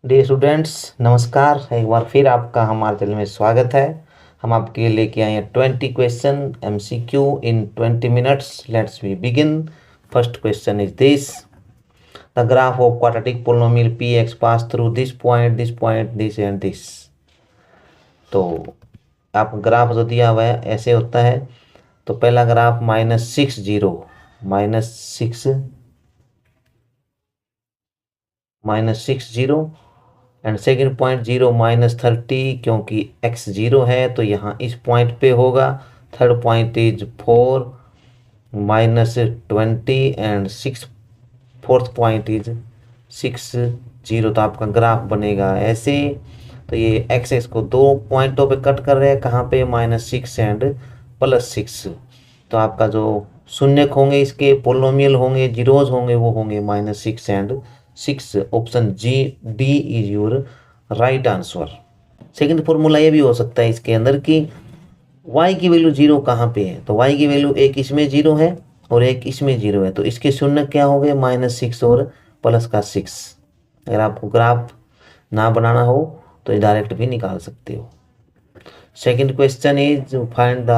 Dear students, नमस्कार। एक बार फिर आपका हमारे चैनल में स्वागत है। हम आपके लेके आए हैं 20 question MCQ in 20 minutes. Let's we begin. First question is this: the graph of quadratic polynomial px pass through this point, this and this. तो आप ग्राफ जो दिया हुआ है ऐसे होता है। तो पहला ग्राफ -6 0 -6 0 एंड सेकेंड पॉइंट 0 -30, क्योंकि x 0 है तो यहाँ इस पॉइंट पे होगा। Third point is 4 -20 and fourth point is 6 0। तो आपका ग्राफ बनेगा ऐसे। तो ये एक्सेस को दो पॉइंटों पे कट कर रहे हैं, कहाँ पे, -6 एंड +6। तो आपका जो शून्यक होंगे, इसके पोलिनोमियल होंगे, जीरोज होंगे, वो होंगे -6 and 6। Option D is your right answer. Second formula ये भी हो सकता है इसके अंदर कि y की वैल्यू 0 कहाँ पे है। तो y की वैल्यू एक इसमें 0 है और एक इसमें 0 है। तो इसके शून्य क्या हो गए, -6 और +6। अगर आपको ग्राफ ना बनाना हो तो ये डायरेक्ट भी निकाल सकते हो। Second question is find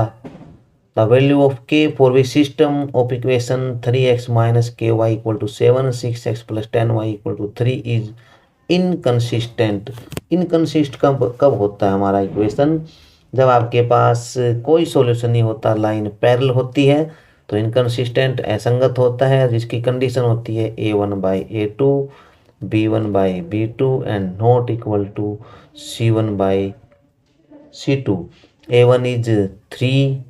the value of k for which system of equation 3x - ky = 7, 6x + 10y = 3 is inconsistent. इनकंसिस्ट कब होता है हमारा इक्वेशन, जब आपके पास कोई सॉल्यूशन नहीं होता, लाइन पैरेलल होती है तो इनकंसिस्टेंट असंगत होता है, जिसकी कंडीशन होती है a1/a2, b1/b2 and not equal to c1/c2। a1 is 3,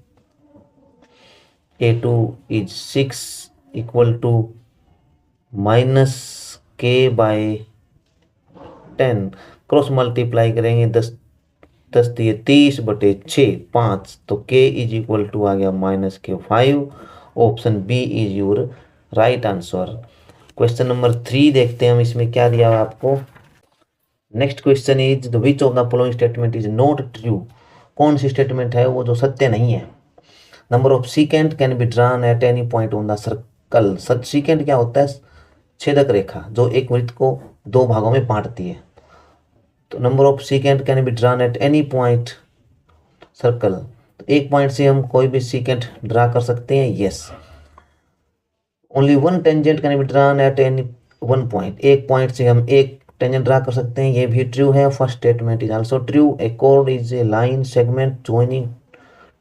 a2 is 6 equal to -k/10। Cross multiply करेंगे, 10 दिए 30/6 5। तो k इज इक्वल टू आ गया -k5। Option B is your right answer. Question number 3 देखते हैं हम, इसमें क्या दिया हुआ आपको। Next question is the which of the following statement is not true. कौन सी स्टेटमेंट है वो जो सत्य नहीं है। Number of secant can be drawn at any point on the circle. Secant क्या होता है, छेदक रेखा जो एक वृत्त को दो भागों में बांटती है। तो number of secant can be drawn at any point circle. तो एक पॉइंट से हम कोई भी सीकेंट ड्रा कर सकते हैं, yes. Only one tangent can be drawn at any one point. एक पॉइंट से हम एक टेंजेंट ड्रा कर सकते हैं, ये भी ट्रू है। First statement is also true. A chord is a line segment joining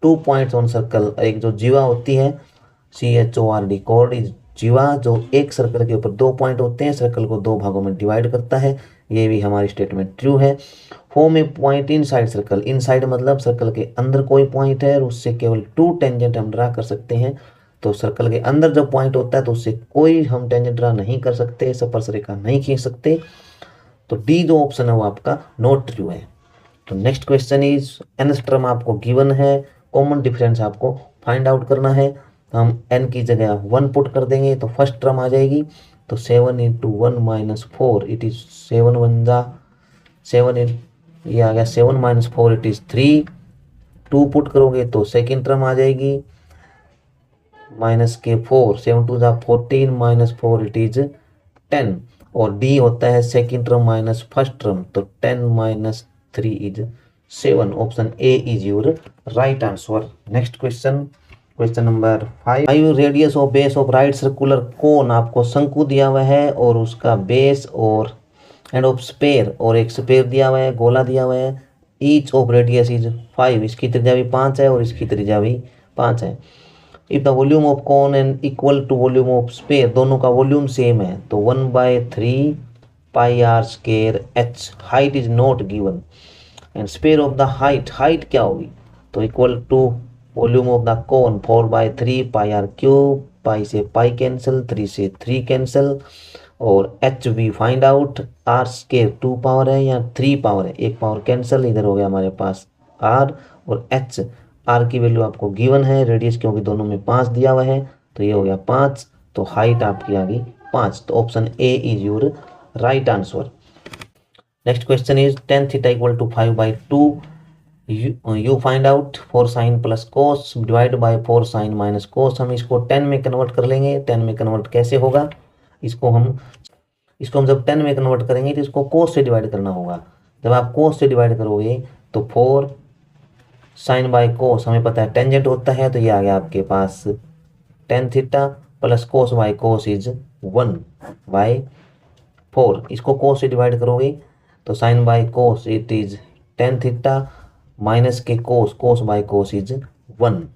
2 points on circle. एक जो जीवा होती है, CHORD, कॉर्ड इज जीवा, जो एक सर्कल के ऊपर 2 पॉइंट होते हैं, सर्कल को 2 भागों में डिवाइड करता है। ये भी हमारी स्टेटमेंट ट्रू है। Form A point in side circle. In side मतलब सर्कल के अंदर कोई पॉइंट है और उससे केवल 2 टेंजेंट हम ड्रा कर सकते हैं। तो सर्कल के अंदर जब पॉइंट होता है तो उससे कोई हम टेंजेंट ड्रा नहीं कर सकते, स्पर्शरेखा नहीं खींच सकते। तो डी जो ऑप्शन है वो आपका नॉट ट्रू है। तो next question is nth term आपको गिवन है, कॉमन डिफरेंस आपको फाइंड आउट करना है। हम n की जगह 1 पुट कर देंगे तो फर्स्ट टर्म आ जाएगी। तो 7 × 1 - 4 इट इज 7 1 जा 7, ये आ गया 7 - 4 इट इज 3। 2 पुट करोगे तो सेकेंड टर्म आ जाएगी -k4, 7 2 जा 14 - 4 इट इज 10। और डी होता है second term minus first term, तो 10 - 3 is 7। Option A is your right answer. Next question, question number 5। Radius of base of right circular cone. आपको शंकु दिया हुआ है और उसका बेस और एंड ऑफ स्पेयर, और एक स्पेयर दिया हुआ है, गोला दिया हुआ है। Each of radius is 5। इसकी त्रिज्या भी 5 है और इसकी त्रिज्या भी 5 है। If the volume of cone and equal to volume of sphere, दोनों का वॉल्यूम सेम है, तो 1/3 πr² h। Height is not given and sphere of the height, height क्या होगी, तो equal to volume of the cone 4/3 πr³। Pi से pi cancel, 3 से 3 cancel, और h भी फाइंड आउट। r² 2 पावर है या 3 पावर है, एक पावर कैंसिल, इधर हो गया हमारे पास r और h। r की वैल्यू आपको गिवन है, रेडियस क्योंकि दोनों में 5 दिया हुआ है तो ये हो गया 5। तो हाइट आपकी आ गई 5। तो option A is your right answer. Next question is tan θ = 5/2। You find out 4 sin + cos divide by 4 sin - cos। हम इसको 10 में कन्वर्ट कर लेंगे। 10 में कन्वर्ट कैसे होगा, इसको हम इसको हम जब 10 में कन्वर्ट करेंगे तो इसको कोस से डिवाइड करना होगा। जब आप कोस से डिवाइड करोगे तो 4 साइन बाय कोस, हमें पता है टेंजेंट होता है, तो ये आ गया आपके पास tan theta plus cos by cos is 1/4। इसको कोस से डिवाइड करोगे तो sine by cos it is tan theta minus के cos, cos by cos is 1।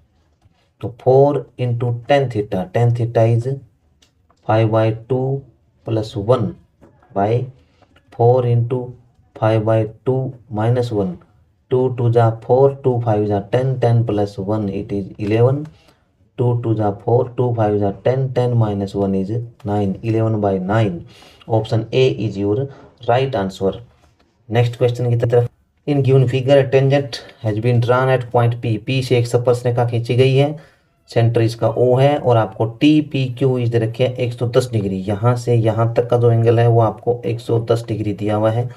तो 4 into tan theta is 5/2 plus 1/4 into 5/2 minus 1, 2 2 जा 4, 2 5 जा 10, 10 प्लस 1 इट इज 11, 2 2 जा 4, 2 5 जा 10, 10 minus 1 is 9, 11/9। Option A is your right answer. Next question की तरफ। In given figure tangent has been drawn at point P, P से एक स्पर्शरेखा खींची गई है, सेंटर इसका ओ है और आपको T P Q is they रखे 110 डिग्री। यहाँ से यहाँ तक का जो एंगल है वो आपको 110 डिग्री दिया हुआ है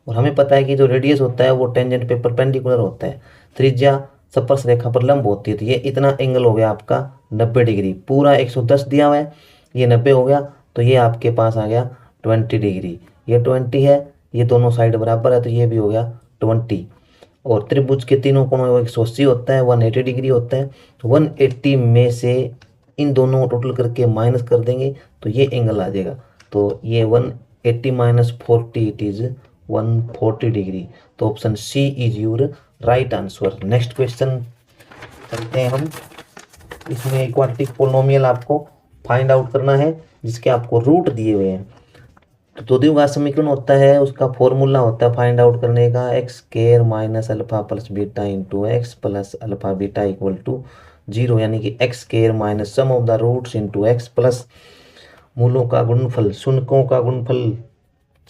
और हमें पता है कि जो रेडियस होता है वो टेंजेंट पे परपेंडिकुलर होता है, त्रिज्या स्पर्श रेखा पर लंब होती है। तो ये इतना एंगल हो गया आपका 90 डिग्री, पूरा 110 दिया हुआ है, ये 90 हो गया, तो ये आपके पास आ गया 20 डिग्री। ये 20 है, ये दोनों साइड बराबर है तो ये भी हो गया 20। और त्रिभुज के तीनों कोणों 180 होता है, 180 डिग्री होता है। तो 180 में से इन दोनों को टोटल करके माइनस कर देंगे तो ये एंगल आ जाएगा। तो ये 180 माइनस 40 इट इज 140 डिग्री। तो option C is your right answer. Next question करते हैं हम। इसमें क्वाड्रेटिक पोलिनोमियल आपको फाइंड आउट करना है जिसके आपको रूट दिए हुए हैं। तो दो द्विघात समीकरण होता है, उसका फॉर्मूला होता है फाइंड आउट करने का, x square minus alpha plus beta into x plus alpha beta equal to 0, यानी कि x square minus sum of the roots into x plus मूलों का गुणनफल, शून्यों का गुणनफल,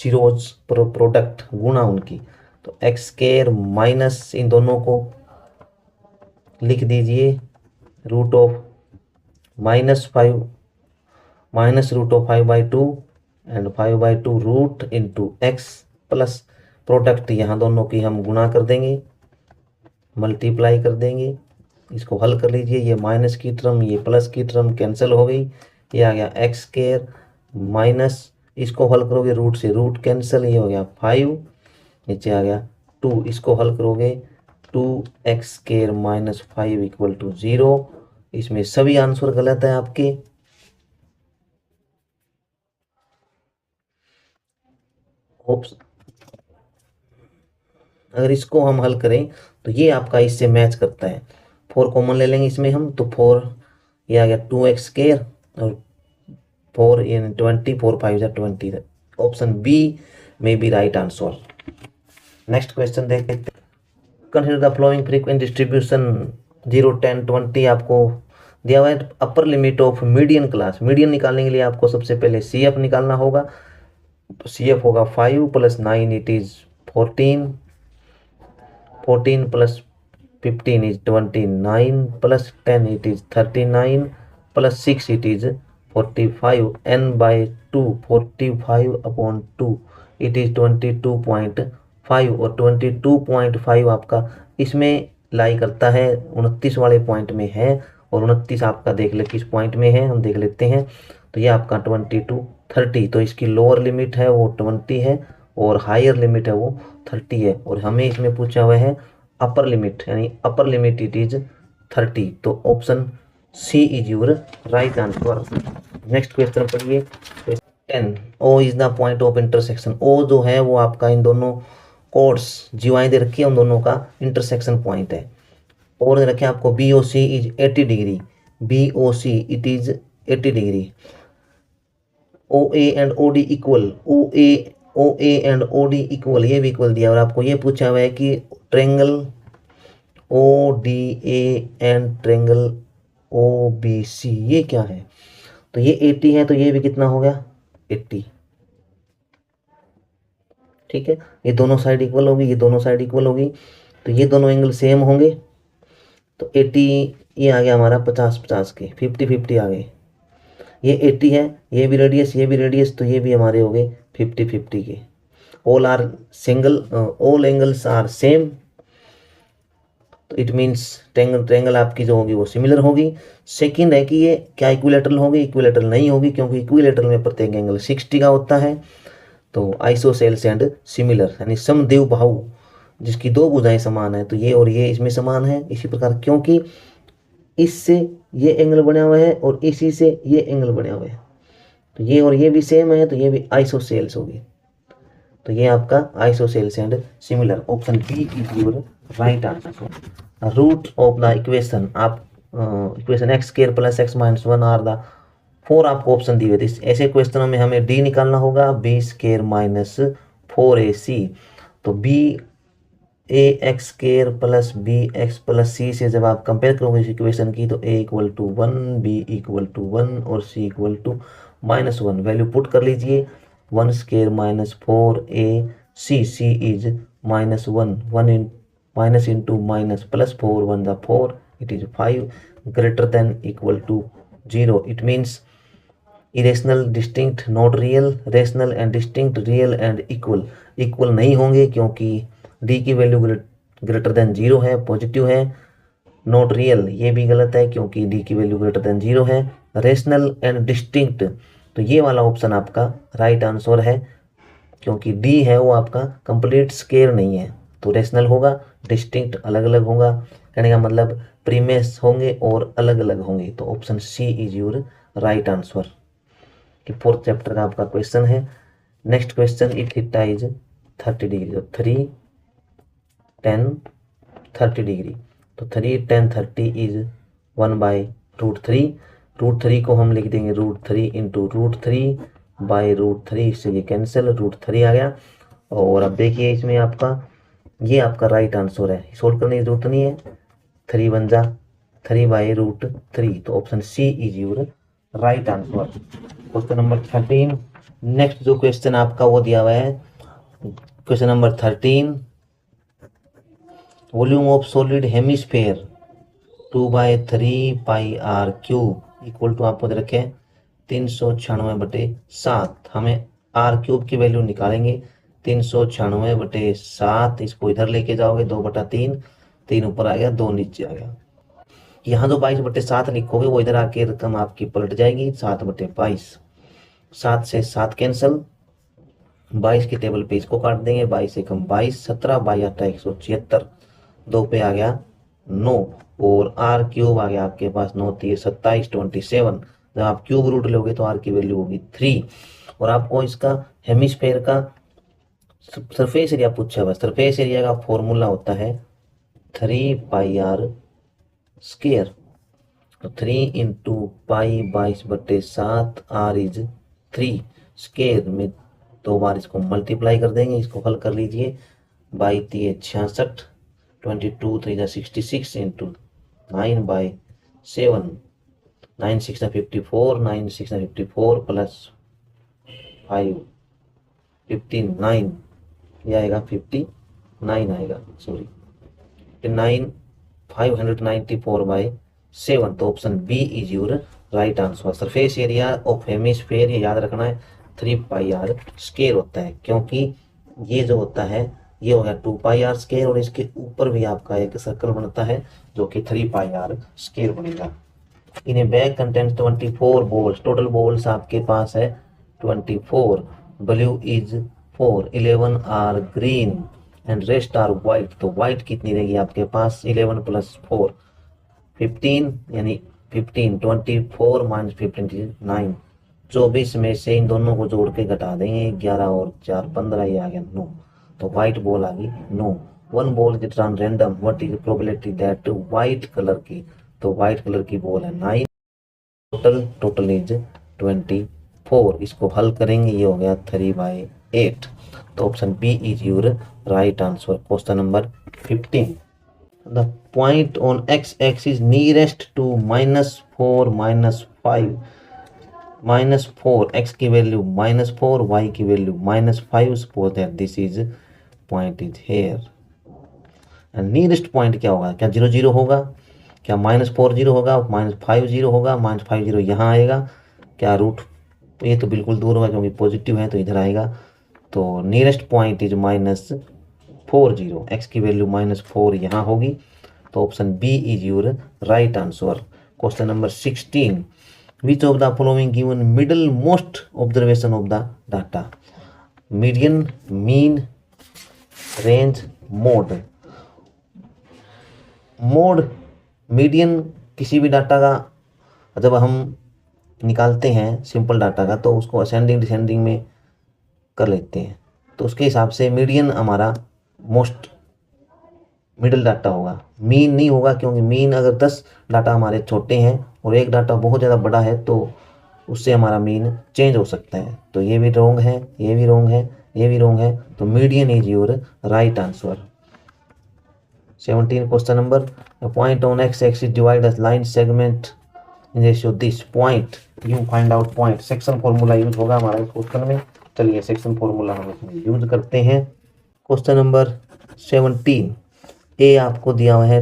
जीरोज प्रोडक्ट गुणा उनकी। तो एक्स स्क्वायर माइनस इन दोनों को लिख दीजिए root of -5 minus root of 5/2 and 5/2 root into x plus product, यहाँ दोनों की हम गुणा कर देंगे, मल्टीप्लाई कर देंगे। इसको हल कर लीजिए, ये माइनस की टर्म ये प्लस की टर्म कैंसिल हो गई, ये आ गया एक्स स्क्वायर माइनस, इसको हल करोगे रूट से रूट कैंसिल, ये हो गया 5, नीचे आ गया 2, इसको हल करोगे 2x square minus 5 equal to 0। इसमें सभी आंसर गलत है आपके। अगर इसको हम हल करें तो ये आपका इससे मैच करता है। 4 कॉमन ले लेंगे इसमें हम, तो 4 ये आ गया 2x स्क्वायर और 4 इन 20, 4 5 जा 20। ऑप्शन बी में B right answer. Next question देखते हैं। Consider the following frequent distribution 0 10 20 आपको दिया हुआ है। Upper limit of median class, median निकालने के लिए आपको सबसे पहले CF निकालना होगा। तो CF होगा 5 + 9 it is 14, 14 + 15 is 29 + 10 it is 39 + 6 it is 45, n/2 45/2 it is 22.5 और 22.5 आपका इसमें लाई करता है 29 वाले पॉइंट में है और 29 आपका देख ले किस पॉइंट में है, हम देख लेते हैं। तो ये आपका 22 30, तो इसकी लोअर लिमिट है वो 20 है और हायर लिमिट है वो 30 है और हमें इसमें पूछा हुआ है अपर लिमिट, यानी अपर लिमिट इट इज 30। तो option C is your right answer. Next question पढ़िए 10। O is the point of intersection, O जो है वो आपका इन दोनों कोड्स जीवाएं दे रखी है उन दोनों का इंटरसेक्शन पॉइंट है। और दे रखे आपको BOC is 80 degree, BOC it is 80 degree. OA and OD equal, OA and OD equal, ये भी इक्वल दिया और आपको ये पूछा हुआ है कि triangle ODA and triangle OBC ये क्या है। तो ये 80 है तो ये भी कितना हो गया 80, ठीक है। ये दोनों साइड इक्वल होगी, ये दोनों साइड इक्वल होगी, तो ये दोनों एंगल सेम होंगे। तो 80 ये आ गया हमारा 50-50 के, 50-50 आ गए। ये 80 है, ये भी रेडियस ये भी रेडियस, तो ये भी हमारे हो गए 50-50 के। ऑल एंगल्स आर सेम तो इट मीन्स ट्रेंगल आपकी जो होगी वो सिमिलर होगी। सेकंड है कि ये क्या इक्विलेटरल होगी, इक्विलेटरल नहीं होगी, क्योंकि इक्विलेटरल में प्रत्येक एंगल 60 का होता है। तो आइसोसेल्स एंड सिमिलर यानी समद्विबाहु बाहु जिसकी दो भुजाएं समान है, तो ये और ये इसमें समान है। इसी प्रकार क्योंकि इससे ये एंगल बना हुआ है और इसी से ये एंगल बना हुआ है, तो ये और ये भी सेम है, तो ये भी आइसोसेल्स होगी। तो ये आपका isosceles and similar, option B is your right answer. Root of the equation, आप equation x square plus x minus 1 are the 4 आपको ऑप्शन दिए थे। ऐसे क्वेश्चनों में हमें डी निकालना होगा, बी स्क्वायर माइनस 4ac। तो b a x square plus b x plus c से जब आप कंपेयर करोगे इस इक्वेशन की, तो a equal to 1, b equal to 1 और c equal to -1। Value put कर लीजिए, 1 square minus 4ac, c is -1, 1 in minus into minus plus 4, 1 the 4, it is 5 greater than equal to 0। It means irrational distinct not real, rational and distinct real and equal. Equal नहीं होंगे क्योंकि D की value greater than 0 है, positive है। Not real ये भी गलत है क्योंकि डी की वैल्यू ग्रेटर देन 0 है। रेशनल एंड डिस्टिंक्ट, तो ये वाला ऑप्शन आपका राइट आंसर है, क्योंकि डी है वो आपका कंप्लीट स्क्वायर नहीं है, तो रेशनल होगा, डिस्टिंक्ट अलग अलग होगा। कहने का मतलब प्रीमेस होंगे और अलग अलग होंगे, तो option C is your right answer. कि 4th चैप्टर का आपका क्वेश्चन है। Next question, if theta is 30 degree, तो 3 10 30 डिग्री, तो 3 10 30 इज 1/√3। √3 को हम लिख देंगे √3 इंटू √3 बाई √3, इससे ये कैंसिल, √3 आ गया। और अब देखिए इसमें आपका ये आपका राइट आंसर है, सोल्व करने की जरूरत नहीं है। 3 बन जा 3/√3, तो option C is your right answer. Question number 13। Next जो क्वेश्चन आपका वो दिया हुआ है, question number 13, volume of solid hemisphere 2/3 pi R cube equal to आपको दे रखे 396/7। हमें आर क्यूब की वैल्यू निकालेंगे, 396/7, इसको इधर लेके जाओगे 2/3, 3 ऊपर आ गया, 2 नीचे आ गया। यहाँ जो 22/7 लिखोगे वो इधर आके रकम आपकी पलट जाएगी 7/22। 7 से 7 कैंसल, 22 के टेबल पे इसको काट देंगे, 22 से कम 22, 17 बाई 8 176, 2 पे आ गया 9, और आर क्यूब आ गया आपके पास 9 3 27 27। जब आप क्यूब रूट लोगे तो आर की वैल्यू होगी 3। और आपको इसका हेमिस्फेयर का सरफेस एरिया पूछा हुआ, सरफेस एरिया का फॉर्मूला होता है 3 पाई आर स्क्वायर। तो 3 into pi 22/7, R is 3 square में 2 बार इसको मल्टीप्लाई कर देंगे, इसको हल कर लीजिए, 22 66, 22 3 66 इंटू 9/7, 9 6 54, 9 6 54 प्लस 5 59, ये आएगा 59 आएगा, सॉरी 59 594/7। तो option B is your right answer. Surface area of hemisphere, ये याद रखना है, 3 पाई आर स्क्वायर होता है, क्योंकि ये जो होता है ये हो गया 2 पाई आर स्क्वायर, और इसके ऊपर भी आपका एक सर्कल बनता है जो कि 3 पाई आर स्क्वायर बनेगा। In a bag contents 24 balls, total balls आपके पास है 24, blue is 4, 11 are green and rest are white. तो व्हाइट कितनी रहेगी आपके पास, 11 + 4 15, यानी 15, 24 - 15 9, 24 में से इन दोनों को जोड़ के घटा देंगे, 11 और 4 15, ये आ गया 9। तो व्हाइट बॉल आ गई 9। 1 ball is run random, what is probability that white colour की, तो व्हाइट कलर की बॉल है 9। टोटल इज 24, इसको हल करेंगे, ये हो गया 3/8। तो option B is your right answer. Question number 15, the point on x axis nearest to -4 -5, -4 x की वैल्यू -4, y की value -5, suppose that this is point is here. And nearest point क्या होगा, क्या 0 0 होगा, क्या -4 0 होगा, -5 0 होगा, -5 0 यहाँ आएगा, क्या रूट, ये तो बिल्कुल दूर होगा क्योंकि पॉजिटिव है तो इधर आएगा। तो नियरेस्ट पॉइंट इज -4 0, एक्स की वैल्यू -4 यहाँ होगी। तो तो option B is your right answer. Question number 16, which of the following given middle most observation of the data? Median, mean, range, mode. Mode, median किसी भी डाटा का जब हम निकालते हैं सिंपल डाटा का तो उसको असेंडिंग डिसेंडिंग में कर लेते हैं, तो उसके हिसाब से मीडियन हमारा मोस्ट मिडिल डाटा होगा। मीन नहीं होगा, क्योंकि मीन अगर 10 डाटा हमारे छोटे हैं और एक डाटा बहुत ज़्यादा बड़ा है तो उससे हमारा मीन चेंज हो सकता है। तो ये भी रॉन्ग है, ये भी रॉन्ग है, ये भी रॉन्ग है, तो median is your right answer. 17 question number, a point on x axis divide a line segment in ratio this point, you find out point। Section formula use होगा हमारे क्वेश्चन में। चलिए सेक्शन फॉर्मूला हम इसमें use करते हैं। Question number 17, ए आपको दिया हुआ है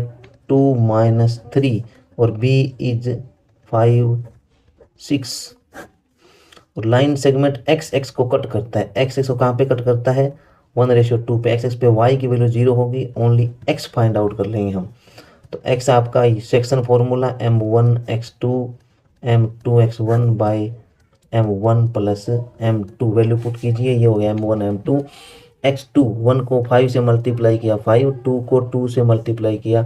2 - 3 और बी इज 5 6 और लाइन सेगमेंट एक्स एक्स को कट करता है। एक्स एक्स को कहाँ पे कट करता है? 1:2 पे। एक्स एक्स पे वाई की वैल्यू 0 होगी, ओनली एक्स फाइंड आउट कर लेंगे हम। तो एक्स आपका section formula m1x2 m2x1 by m1 plus m2 value put कीजिए, ये हो गया m1 m2 x2। 1 को 5 से मल्टीप्लाई किया 5, 2 को 2 से मल्टीप्लाई किया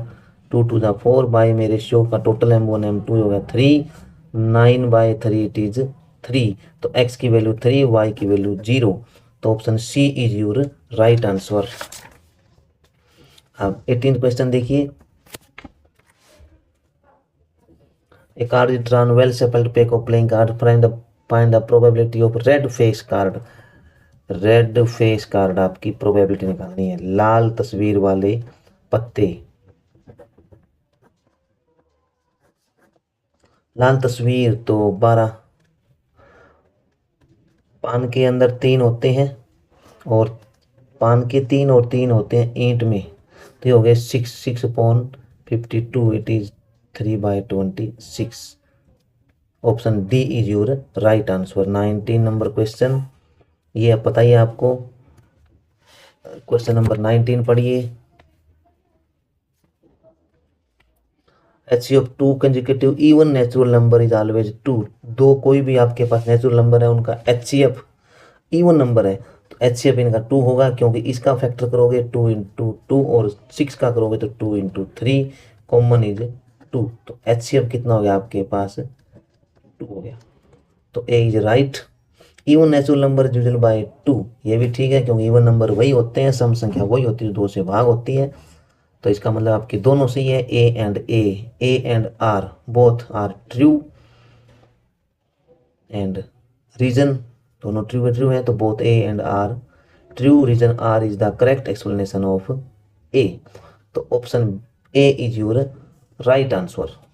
2 2 जा 4 बाई मेरे रेशियो का टोटल m1 m2 हो गया 3, 9/3 इट इज 3। तो x की वैल्यू 3, y की वैल्यू 0, तो option C is your right answer. अब 18 क्वेश्चन देखिए, A card is drawn well shuffled pack of playing card, find the probability of red face card। Red face card आपकी probability निकालनी है। लाल तस्वीर वाले पत्ते, लाल तस्वीर तो 12, पान के अंदर 3 होते हैं और पान के 3 और 3 होते हैं ईंट में, तो ये हो गए 6/52, it is 3/26। Option D is your right answer. 19 number question, ये पता ही है आपको। क्वेश्चन नंबर 19 पढ़िए। HCF 2 consecutive even natural number is always 2। दो कोई भी आपके पास नेचुरल नंबर है उनका HCF इवन नंबर है, तो HCF इनका 2 होगा, क्योंकि इसका फैक्टर करोगे 2 × 2 और 6 का करोगे तो 2 × 3, कॉमन इज 2, तो HCF कितना हो गया आपके पास? 2 हो गया। तो A is right. Even natural number division by 2, ये भी ठीक है, क्योंकि इवन नंबर वही होते हैं, सम संख्या वही होती है, 2 से भाग होती है, तो इसका मतलब आपके दोनों सही है। A and R both are true and reason दोनों ट्रू है, तो both A and R true, reason R is the correct explanation of A. तो option A is your right answer.